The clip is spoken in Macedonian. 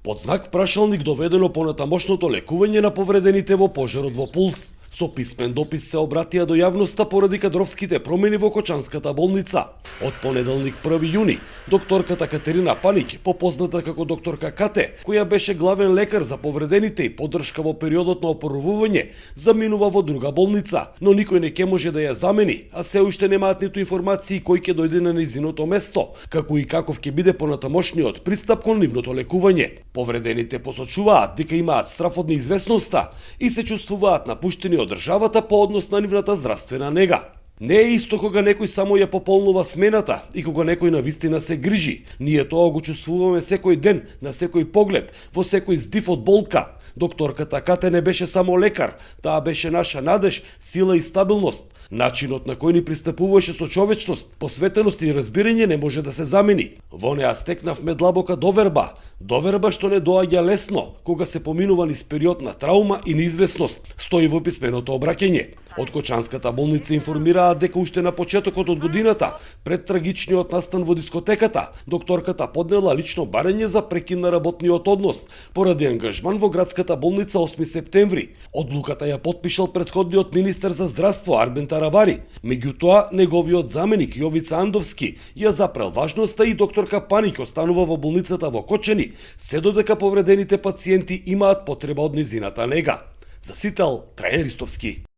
Под знак прашалник доведено понатамошното лекување на повредените во пожарот во Пулс. Со писмен допис се обратија до јавноста поради кадровските промени во Кочанската болница. Од понеделник 1 јуни, докторката Катерина Паник, попозната како докторка Кате, која беше главен лекар за повредените и поддршка во периодот на опорувување, заминува во друга болница, но никој не ќе може да ја замени, а се уште немаат ниту информации кој ќе дојде на нејзиното место, како и каков ќе биде понатамошниот пристап кон нивното лекување. Повредените посочуваат дека имаат страф од неизвестноста и се чувствуваат напуштени од државата по однос на нивната здравствена нега. Не е исто кога некој само ја пополнува смената и кога некој навистина се грижи. Ние тоа го чувствуваме секој ден, на секој поглед, во секој здив од болка. Докторката Кате не беше само лекар, таа беше наша надеж, сила и стабилност. Начинот на кој ни пристапуваше со човечност, посветеност и разбирање не може да се замени. Во неа стекнавме длабока доверба. Доверба што не доаѓа лесно, кога се поминува низ период на траума и неизвестност, стои во писменото обраќање. Од Кочанската болница информираат дека уште на почетокот од годината, пред трагичниот настан во дискотеката, докторката поднела лично барање за прекин на работниот однос, поради ангажман во градската болница 8 септември. Одлуката ја потпишал претходниот министер за здравство Арбен Таравари. Меѓутоа, неговиот заменик Јовица Андовски ја запрел важноста и докторка Паник останува во болницата во Кочани, се додека повредените пациенти имаат потреба од низината нега. За Сител, Трајан Ристовски.